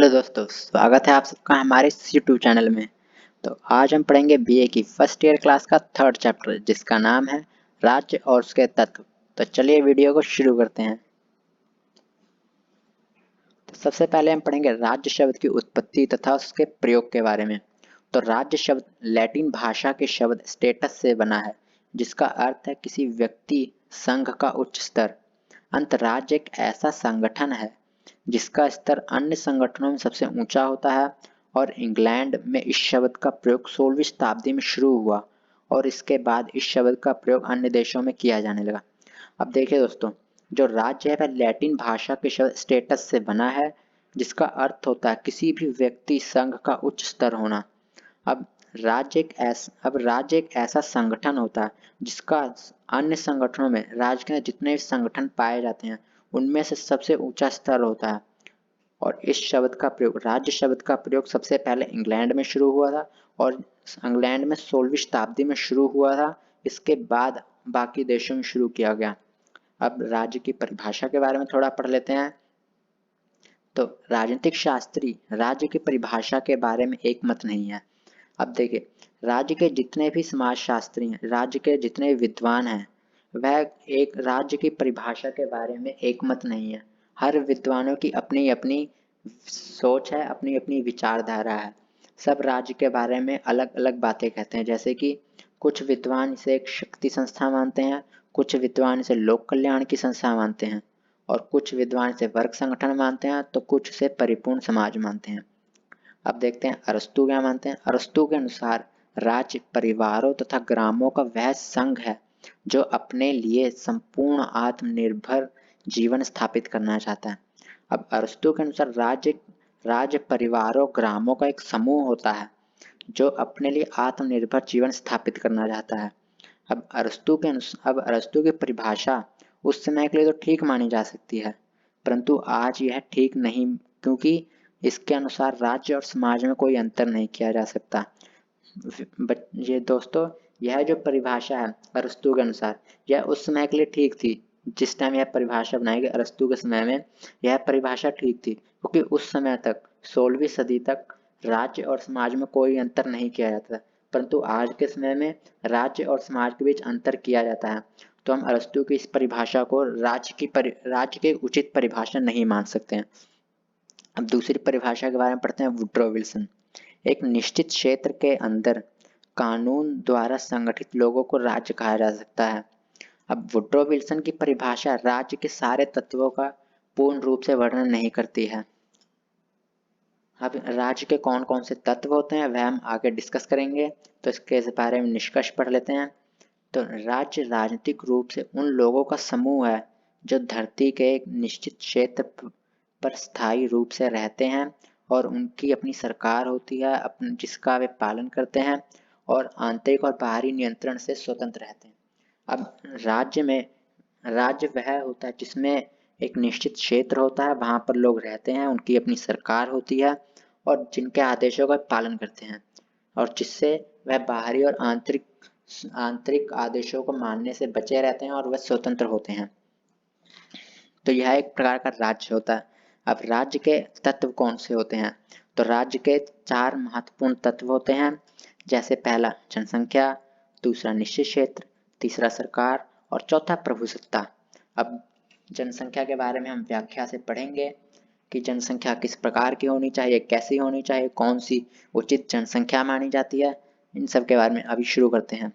Hello दोस्तों, स्वागत है आप सबका हमारे इस यूट्यूब चैनल में। तो आज हम पढ़ेंगे बीए की फर्स्ट ईयर क्लास का थर्ड चैप्टर, जिसका नाम है राज्य और उसके तत्व। तो चलिए वीडियो को शुरू करते हैं। तो सबसे पहले हम पढ़ेंगे राज्य शब्द की उत्पत्ति तथा उसके प्रयोग के बारे में। तो राज्य शब्द लैटिन भाषा के शब्द स्टेटस से बना है, जिसका अर्थ है किसी व्यक्ति, संघ का उच्च स्तर। अंतर्राज्य एक ऐसा संगठन है जिसका स्तर अन्य संगठनों में सबसे ऊंचा होता है, और इंग्लैंड में इस शब्द का प्रयोग 16वीं शताब्दी में शुरू हुआ और इसके बाद इस शब्द का प्रयोग अन्य देशों में किया जाने लगा। अब देखिए दोस्तों, जो राज्य है वह लैटिन भाषा के शब्द स्टेटस से बना है, जिसका अर्थ होता है किसी भी व्यक्ति, संघ का उच्च स्तर होना। अब राज्य एक ऐसा संगठन होता है जिसका अन्य संगठनों में, राज्य के जितने संगठन पाए जाते हैं उनमें से सबसे ऊंचा स्तर होता है। और इस शब्द का प्रयोग, राज्य शब्द का प्रयोग सबसे पहले इंग्लैंड में शुरू हुआ था और इंग्लैंड में 16वीं शताब्दी में शुरू हुआ था। इसके बाद बाकी देशों में शुरू किया गया। अब राज्य की परिभाषा के बारे में थोड़ा पढ़ लेते हैं। तो राजनीतिक शास्त्री राज्य की परिभाषा के बारे में एक मत नहीं है। अब देखिए, राज्य के जितने भी समाजशास्त्री हैं, राज्य के जितने विद्वान हैं, वह एक राज्य की परिभाषा के बारे में एक मत नहीं है। हर विद्वानों की अपनी अपनी सोच है, अपनी अपनी विचारधारा है। सब राज्य के बारे में अलग अलग बातें कहते हैं, जैसे कि कुछ विद्वान इसे एक शक्ति संस्था मानते हैं, कुछ विद्वान इसे लोक कल्याण की संस्था मानते हैं, और कुछ विद्वान इसे वर्ग संगठन मानते हैं, तो कुछ इसे परिपूर्ण समाज मानते हैं। अब देखते हैं अरस्तू क्या मानते हैं। अरस्तू के अनुसार राज्य परिवारों तथा ग्रामों का वह संघ है जो अपने लिए संपूर्ण आत्मनिर्भर जीवन स्थापित करना चाहता है। अब अरस्तू के अनुसार राज्य परिवारों ग्रामों का एक समूह होता है जो अपने लिए आत्मनिर्भर जीवन स्थापित करना चाहता है। अब अरस्तू की परिभाषा उस समय के लिए तो ठीक मानी जा सकती है, परंतु आज यह ठीक नहीं, क्योंकि इसके अनुसार राज्य और समाज में कोई अंतर नहीं किया जा सकता। ये दोस्तों, यह जो परिभाषा है अरस्तू के अनुसार, यह उस समय के लिए ठीक थी। जिस टाइम यह परिभाषा बनाई गई अरस्तू के समय में, यह परिभाषा ठीक थी, क्योंकि उस समय तक 16वीं सदी तक राज्य और समाज में कोई अंतर नहीं किया जाता, परंतु आज के समय में राज्य और समाज के बीच अंतर किया जाता है। तो हम अरस्तू की इस परिभाषा को राज्य की उचित परिभाषा नहीं मान सकते हैं। अब दूसरी परिभाषा के बारे में पढ़ते हैं, वुड्रो विल्सन। एक निश्चित क्षेत्र के अंदर कानून द्वारा संगठित लोगों को राज्य कहा जा सकता है। अब वुड्रो विल्सन की परिभाषा राज्य के सारे तत्वों का पूर्ण रूप से वर्णन नहीं करती है। अब राज्य के कौन कौन से तत्व होते हैं वह हम आगे डिस्कस करेंगे, तो इसके बारे में निष्कर्ष पढ़ लेते हैं। तो राज्य राजनीतिक रूप से उन लोगों का समूह है जो धरती के एक निश्चित क्षेत्र पर स्थायी रूप से रहते हैं और उनकी अपनी सरकार होती है, जिसका वे पालन करते हैं और आंतरिक और बाहरी नियंत्रण से स्वतंत्र रहते हैं। अब राज्य वह होता है जिसमें एक निश्चित क्षेत्र होता है, वहां पर लोग रहते हैं, उनकी अपनी सरकार होती है और जिनके आदेशों का पालन करते हैं, और जिससे वह बाहरी और आंतरिक आदेशों को मानने से बचे रहते हैं और वह स्वतंत्र होते हैं। तो यह एक प्रकार का राज्य होता है। अब राज्य के तत्व कौन से होते हैं? तो राज्य के 4 महत्वपूर्ण तत्व होते हैं, जैसे पहला जनसंख्या, दूसरा निश्चित क्षेत्र, तीसरा सरकार और चौथा प्रभुसत्ता। अब जनसंख्या के बारे में हम व्याख्या से पढ़ेंगे कि जनसंख्या किस प्रकार की होनी चाहिए, कैसी होनी चाहिए, कौन सी उचित जनसंख्या मानी जाती है, इन सब के बारे में अभी शुरू करते हैं।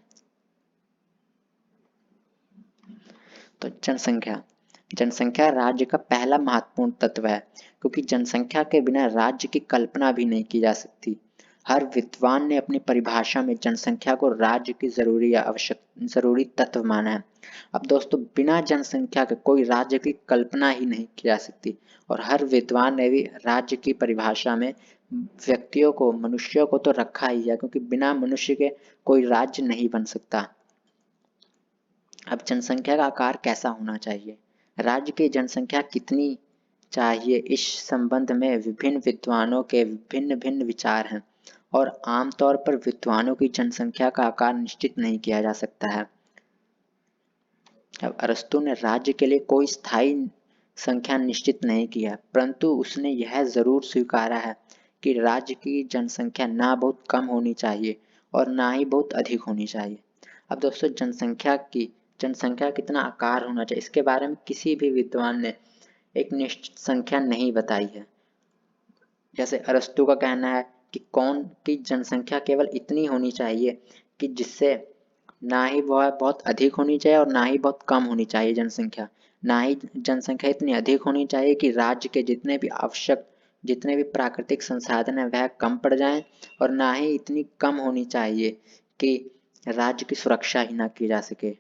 तो जनसंख्या राज्य का पहला महत्वपूर्ण तत्व है, क्योंकि जनसंख्या के बिना राज्य की कल्पना भी नहीं की जा सकती। हर विद्वान ने अपनी परिभाषा में जनसंख्या को राज्य की जरूरी तत्व माना है। अब दोस्तों, बिना जनसंख्या के कोई राज्य की कल्पना ही नहीं की जा सकती, और हर विद्वान ने भी राज्य की परिभाषा में व्यक्तियों को, मनुष्यों को तो रखा ही है, क्योंकि बिना मनुष्य के कोई राज्य नहीं बन सकता। अब जनसंख्या का आकार कैसा होना चाहिए, राज्य की जनसंख्या कितनी चाहिए, इस संबंध में विभिन्न विद्वानों के भिन्न भिन्न विचार हैं, और आमतौर पर विद्वानों की जनसंख्या का आकार निश्चित नहीं किया जा सकता है। अब अरस्तु ने राज्य के लिए कोई स्थायी संख्या निश्चित नहीं की है, परंतु उसने यह जरूर स्वीकारा है कि राज्य की जनसंख्या ना बहुत कम होनी चाहिए और ना ही बहुत अधिक होनी चाहिए। अब दोस्तों जनसंख्या कितना आकार होना चाहिए, इसके बारे में किसी भी विद्वान ने एक निश्चित संख्या नहीं बताई है। जैसे अरस्तु का कहना है कि कौन की जनसंख्या केवल इतनी होनी चाहिए कि जिससे ना ही वह बहुत अधिक होनी चाहिए और ना ही बहुत कम होनी चाहिए जनसंख्या। ना ही जनसंख्या इतनी अधिक होनी चाहिए कि राज्य के जितने भी प्राकृतिक संसाधन है वह कम पड़ जाएं, और ना ही इतनी कम होनी चाहिए कि राज्य की सुरक्षा ही ना की जा सके।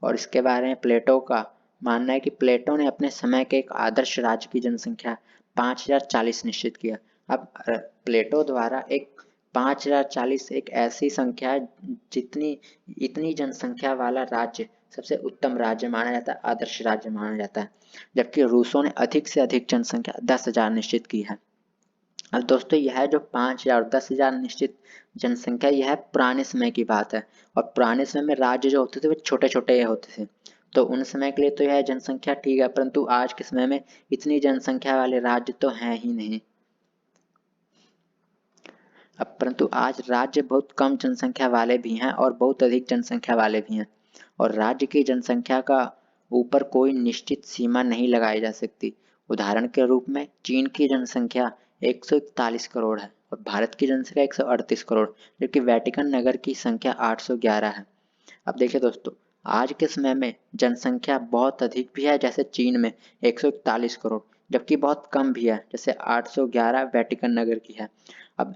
और इसके बारे में प्लेटो का मानना है कि प्लेटो ने अपने समय के एक आदर्श राज्य की जनसंख्या 5040 निश्चित किया। अब प्लेटो द्वारा एक 5040 एक ऐसी संख्या है जितनी इतनी जनसंख्या वाला राज्य सबसे उत्तम राज्य माना जाता है, आदर्श राज्य माना जाता है, जबकि रूसों ने अधिक से अधिक जनसंख्या 10,000 निश्चित की है। अब दोस्तों यह जो 5,000 और 10,000 निश्चित जनसंख्या यह पुराने समय की बात है, और पुराने समय में राज्य जो होते थे वो छोटे छोटे होते थे, तो उन समय के लिए तो यह जनसंख्या ठीक है, परंतु आज के समय में इतनी जनसंख्या वाले राज्य तो हैं ही नहीं। अब परंतु आज राज्य बहुत कम जनसंख्या वाले भी हैं और बहुत अधिक जनसंख्या वाले भी हैं, और राज्य की जनसंख्या का ऊपर कोई निश्चित सीमा नहीं लगाई जा सकती। उदाहरण के रूप में चीन की जनसंख्या 141 करोड़ है और भारत की जनसंख्या 138 करोड़, जबकि वेटिकन नगर की संख्या 811 है। अब देखिए दोस्तों, आज के समय में जनसंख्या बहुत अधिक भी है, जैसे चीन में 141 करोड़, जबकि बहुत कम भी है, जैसे 811 वेटिकन नगर की है। अब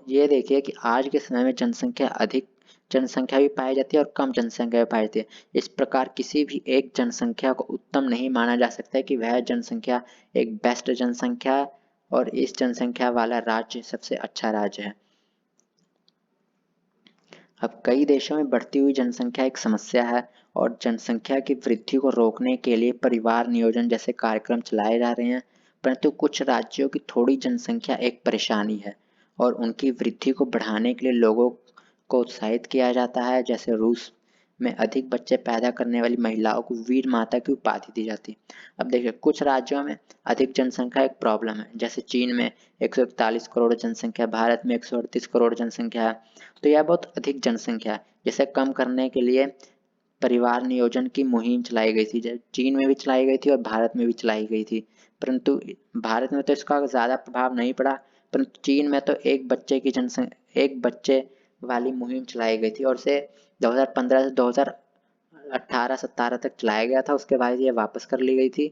ये देखिए कि आज के समय में अधिक जनसंख्या भी पाई जाती है और कम जनसंख्या भी पाई जाती है। इस प्रकार किसी भी एक जनसंख्या को उत्तम नहीं माना जा सकता है कि वह जनसंख्या एक बेस्ट जनसंख्या है और इस जनसंख्या वाला राज्य सबसे अच्छा राज्य है। अब कई देशों में बढ़ती हुई जनसंख्या एक समस्या है और जनसंख्या की वृद्धि को रोकने के लिए परिवार नियोजन जैसे कार्यक्रम चलाए जा रहे हैं, परंतु कुछ राज्यों की थोड़ी जनसंख्या एक परेशानी है और उनकी वृद्धि को बढ़ाने के लिए लोगों को उत्साहित किया जाता है। जैसे रूस में अधिक बच्चे पैदा करने वाली महिलाओं को वीर माता की उपाधि दी जाती है। अब देखिए कुछ राज्यों में अधिक जनसंख्या एक प्रॉब्लम है, जैसे चीन में 141 करोड़ जनसंख्या, भारत में 138 करोड़ जनसंख्या है, तो यह बहुत अधिक जनसंख्या है, जिसे कम करने के लिए परिवार नियोजन की मुहिम चलाई गई थी। चीन में भी चलाई गई थी और भारत में भी चलाई गई थी, परंतु भारत में तो इसका ज़्यादा प्रभाव नहीं पड़ा, परंतु चीन में तो एक बच्चे वाली मुहिम चलाई गई थी और उसे 2015 से 2018-17 तक चलाया गया था। उसके बाद ये वापस कर ली गई थी।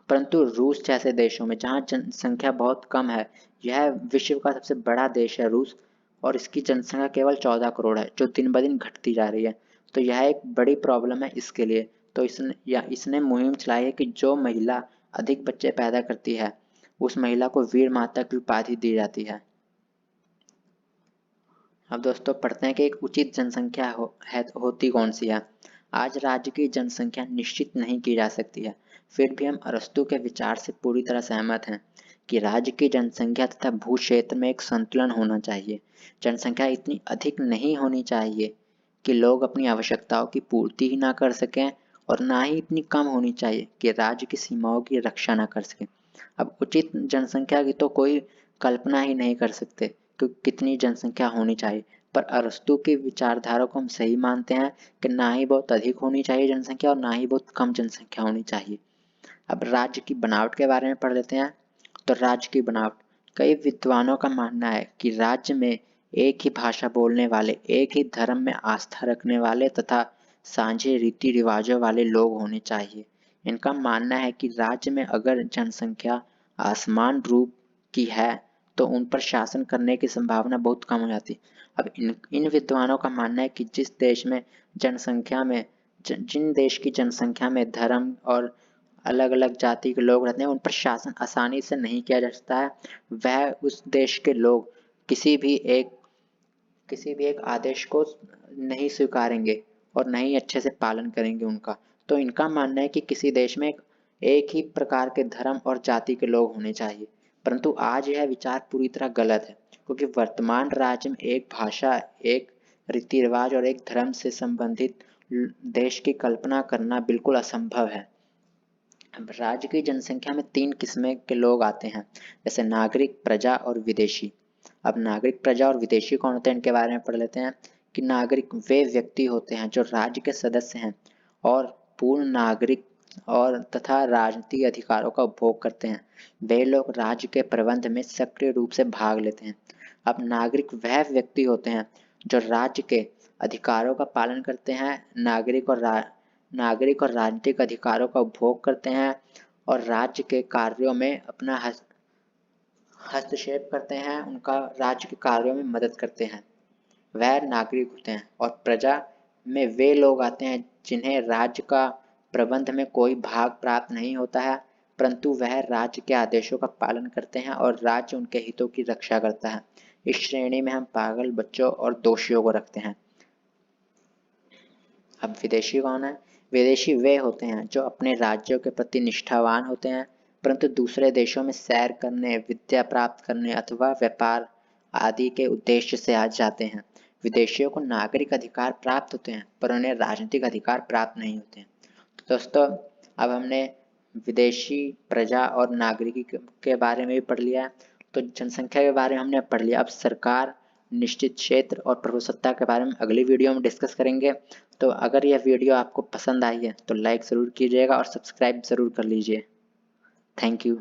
परंतु रूस जैसे देशों में जहाँ जनसंख्या बहुत कम है, यह विश्व का सबसे बड़ा देश है रूस, और इसकी जनसंख्या केवल 14 करोड़ है, जो दिन ब दिन घटती जा रही है, तो यह एक बड़ी प्रॉब्लम है इसके लिए। तो इसने मुहिम चलाई है कि जो महिला अधिक बच्चे पैदा करती है उस महिला को वीर माता की उपाधि दी जाती है। अब दोस्तों पढ़ते हैं कि एक उचित जनसंख्या होती कौन सी है। आज राज्य की जनसंख्या निश्चित नहीं की जा सकती है, फिर भी हम अरस्तु के विचार से पूरी तरह सहमत हैं कि राज्य की जनसंख्या तथा भू क्षेत्र में एक संतुलन होना चाहिए। जनसंख्या इतनी अधिक नहीं होनी चाहिए कि लोग अपनी आवश्यकताओं की पूर्ति ही ना कर सकें, और ना ही इतनी कम होनी चाहिए कि राज्य की सीमाओं की रक्षा ना कर सकें। अब उचित जनसंख्या की तो कोई कल्पना ही नहीं कर सकते कि कितनी जनसंख्या होनी चाहिए, पर अरस्तु की विचारधारा को हम सही मानते हैं कि ना ही बहुत अधिक होनी चाहिए जनसंख्या और ना ही बहुत कम जनसंख्या होनी चाहिए। अब राज्य की बनावट के बारे में पढ़ लेते हैं। तो राज्य की बनावट, कई विद्वानों का मानना है कि राज्य में एक ही भाषा बोलने वाले, एक ही धर्म में आस्था रखने वाले तथा साझे रीति रिवाजों वाले लोग होने चाहिए। इनका मानना है कि राज्य में अगर जनसंख्या असमान रूप की है तो उन पर शासन करने की संभावना बहुत कम हो जाती है। अब इन विद्वानों का मानना है कि जिन देश की जनसंख्या में धर्म और अलग अलग जाति के लोग रहते हैं उन पर शासन आसानी से नहीं किया जा सकता है, वह उस देश के लोग किसी भी एक आदेश को नहीं स्वीकारेंगे और नहीं अच्छे से पालन करेंगे उनका। तो इनका मानना है कि किसी देश में एक ही प्रकार के धर्म और जाति के लोग होने चाहिए, परंतु आज यह विचार पूरी तरह गलत है, क्योंकि वर्तमान राज्य में एक भाषा, एक रीति रिवाज और एक धर्म से संबंधित देश की कल्पना करना बिल्कुल असंभव है। अब राज्य की जनसंख्या में 3 किस्में के लोग आते हैं, जैसे नागरिक, प्रजा और विदेशी। अब नागरिक, प्रजा और विदेशी कौन होते हैं, इनके बारे में पढ़ लेते हैं कि नागरिक वे व्यक्ति होते हैं जो राज्य के सदस्य हैं और पूर्ण नागरिक और तथा राजनीतिक अधिकारों का उपभोग करते हैं। वे लोग राज्य के प्रबंध में सक्रिय रूप से भाग लेते हैं। अब नागरिक वह व्यक्ति होते हैं जो राज्य के अधिकारों का पालन करते हैं, नागरिक और राजनीतिक अधिकारों का उपभोग करते हैं और राज्य के कार्यों में अपना हस्तक्षेप करते हैं, उनका राज्य के कार्यों में मदद करते हैं, वह नागरिक होते हैं। और प्रजा में वे लोग आते हैं जिन्हें राज्य का प्रबंध में कोई भाग प्राप्त नहीं होता है, परंतु वह राज्य के आदेशों का पालन करते हैं और राज्य उनके हितों की रक्षा करता है। इस श्रेणी में हम पागल, बच्चों और दोषियों को रखते हैं। अब विदेशी कौन है? विदेशी वे होते हैं जो अपने राज्यों के प्रति निष्ठावान होते हैं, परंतु दूसरे देशों में सैर करने, विद्या प्राप्त करने अथवा व्यापार आदि के उद्देश्य से आ जाते हैं। विदेशियों को नागरिक अधिकार प्राप्त होते हैं, पर उन्हें राजनीतिक अधिकार प्राप्त नहीं होते हैं। तो दोस्तों, अब हमने विदेशी, प्रजा और नागरिकी के बारे में भी पढ़ लिया है। तो जनसंख्या के बारे में हमने पढ़ लिया। अब सरकार, निश्चित क्षेत्र और प्रभुसत्ता के बारे में अगली वीडियो में डिस्कस करेंगे। तो अगर यह वीडियो आपको पसंद आई है तो लाइक ज़रूर कीजिएगा और सब्सक्राइब ज़रूर कर लीजिए। Thank you.